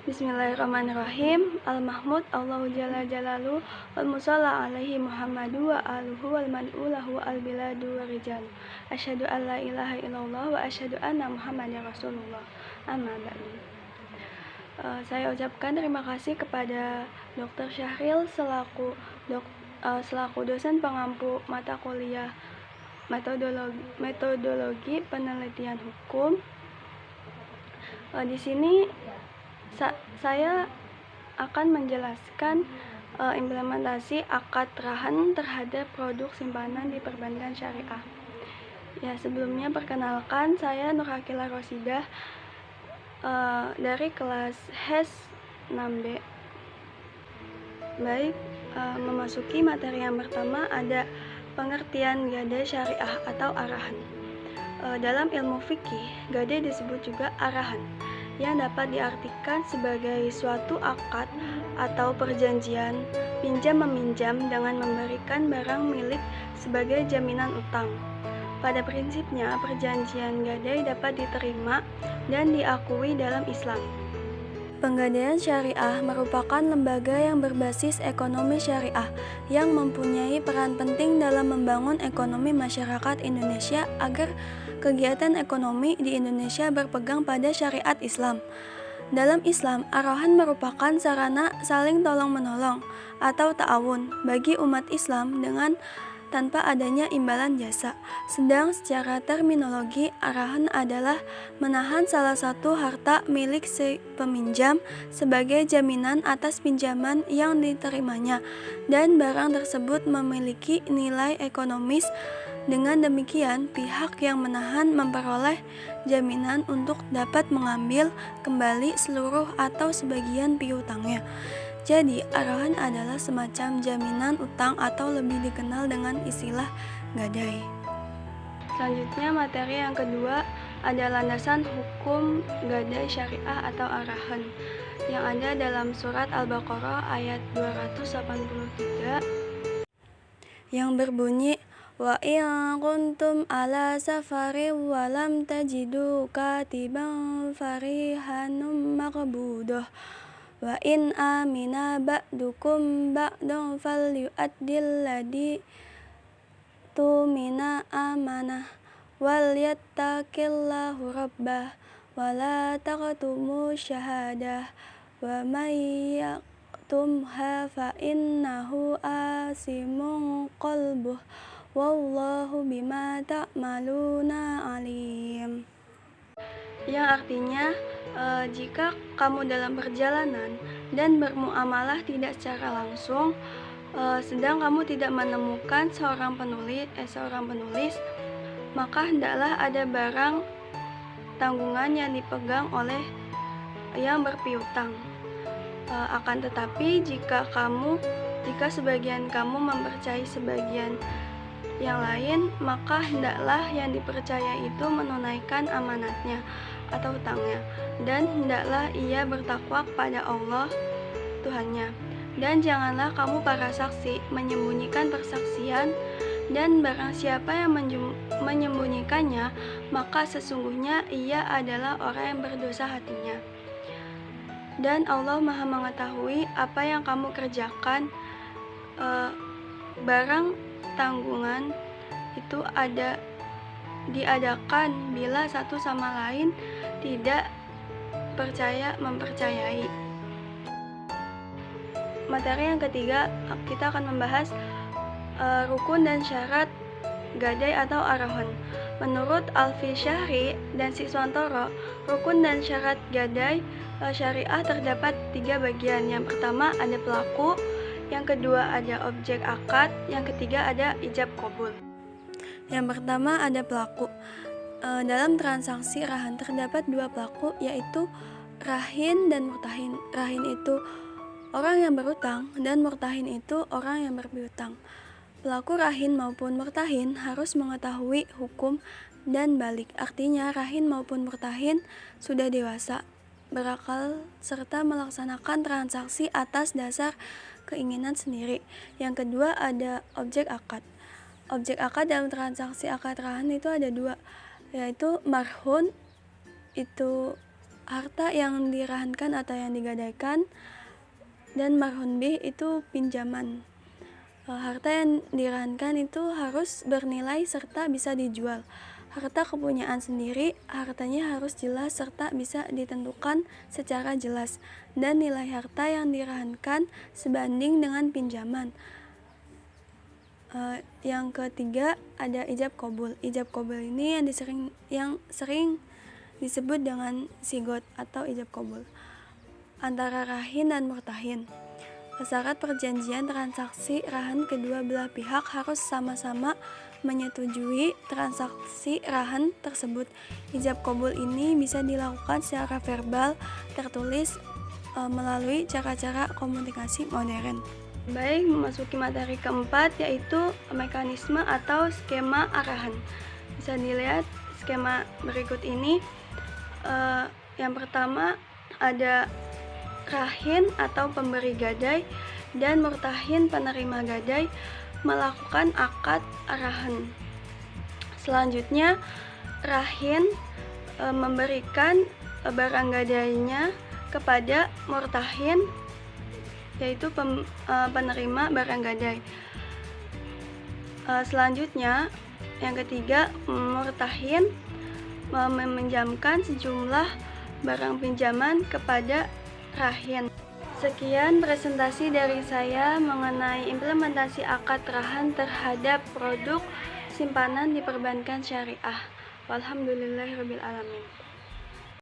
Bismillahirrahmanirrahim. Al-Mahmud Allahu Jalla Jalalu wal musalla alaihi Muhammadu wa aluhu wal mad'u lahu al biladu wa rijalu. Asyhadu an la ilaha illallah wa asyhadu anna Muhammadar Rasulullah. Amma ba'du. Saya ucapkan terima kasih kepada Dr. Syahril selaku dosen pengampu mata kuliah metodologi penelitian hukum. Di sini saya akan menjelaskan implementasi akad rahan terhadap produk simpanan di perbankan syariah. Ya, sebelumnya perkenalkan, saya Nurhakila Rosidah dari kelas HES 6B. Baik, memasuki materi yang pertama ada pengertian gadai syariah atau arahan. Dalam ilmu fikih, gadai disebut juga arahan, yang dapat diartikan sebagai suatu akad atau perjanjian pinjam-meminjam dengan memberikan barang milik sebagai jaminan utang. Pada prinsipnya, perjanjian gadai dapat diterima dan diakui dalam Islam. Penggadaian syariah merupakan lembaga yang berbasis ekonomi syariah yang mempunyai peran penting dalam membangun ekonomi masyarakat Indonesia agar kegiatan ekonomi di Indonesia berpegang pada syariat Islam. Dalam Islam, arahan merupakan sarana saling tolong-menolong atau ta'awun bagi umat Islam dengan tanpa adanya imbalan jasa. Sedang secara terminologi, arahan adalah menahan salah satu harta milik si peminjam sebagai jaminan atas pinjaman yang diterimanya, dan barang tersebut memiliki nilai ekonomis. Dengan demikian, pihak yang menahan memperoleh jaminan untuk dapat mengambil kembali seluruh atau sebagian piutangnya. Jadi, arahan adalah semacam jaminan utang atau lebih dikenal dengan istilah gadai. Selanjutnya, materi yang kedua ada landasan hukum gadai syariah atau arahan yang ada dalam surat Al-Baqarah ayat 283 yang berbunyi, wa in kuntum ala safari wa lam tajidu katiban farihanum maqbudah wa in amina ba'dukum ba'dan falyu'addil ladhi tumina amanah wal yattaqillahu rabbah wa la taqtumu syahadah wa may yaqtumha fa innahu asimun qalbuh wallahu bima ta'maluna alim. Yang artinya, jika kamu dalam perjalanan dan bermuamalah tidak secara langsung, sedang kamu tidak menemukan seorang penulis, maka hendaklah ada barang tanggungan yang dipegang oleh yang berpiutang. Akan tetapi jika sebagian kamu mempercayai sebagian yang lain, maka hendaklah yang dipercaya itu menunaikan amanatnya atau hutangnya, dan hendaklah ia bertakwa kepada Allah Tuhannya. Dan janganlah kamu para saksi menyembunyikan persaksian, dan barang siapa yang menyembunyikannya, maka sesungguhnya ia adalah orang yang berdosa hatinya. Dan Allah Maha mengetahui apa yang kamu kerjakan. Barang tanggungan itu diadakan bila satu sama lain tidak mempercayai. Materi yang ketiga, kita akan membahas rukun dan syarat gadai atau arahan. Menurut Alfi Syahri dan Siswantoro, rukun dan syarat gadai syariah terdapat 3 bagian. Yang pertama ada pelaku, yang kedua ada objek akad, yang ketiga ada ijab qabul. Yang pertama ada pelaku. Dalam transaksi rahan terdapat 2 pelaku, yaitu rahin dan murtahin. Rahin itu orang yang berutang dan murtahin itu orang yang berpiutang. Pelaku rahin maupun murtahin harus mengetahui hukum dan balik. Artinya rahin maupun murtahin sudah dewasa, berakal, serta melaksanakan transaksi atas dasar keinginan sendiri. Yang kedua ada objek akad. Objek akad dalam transaksi akad rahan itu ada 2, yaitu marhun, itu harta yang dirahankan atau yang digadaikan, dan marhun bih itu pinjaman. Harta yang dirahankan itu harus bernilai serta bisa dijual. Harta kepunyaan sendiri, hartanya harus jelas serta bisa ditentukan secara jelas, dan nilai harta yang dirahankan sebanding dengan pinjaman. Yang ketiga ada ijab qabul. Ijab qabul ini yang sering disebut dengan sigot atau ijab qabul antara rahin dan murtahin. Syarat perjanjian transaksi rahan kedua belah pihak harus sama-sama menyetujui transaksi rahan tersebut. Ijab qabul ini bisa dilakukan secara verbal, tertulis, melalui cara-cara komunikasi modern. Baik, memasuki materi keempat, yaitu mekanisme atau skema arahan. Bisa dilihat skema berikut ini. Yang pertama ada rahin atau pemberi gadai dan murtahin penerima gadai melakukan akad arahan. Selanjutnya, rahin memberikan barang gadainya kepada murtahin, yaitu penerima barang gadai. Selanjutnya, yang ketiga, murtahin meminjamkan sejumlah barang pinjaman kepada rahin. Sekian presentasi dari saya mengenai implementasi akad rahan terhadap produk simpanan di perbankan syariah. Walhamdulillahirabbil alamin.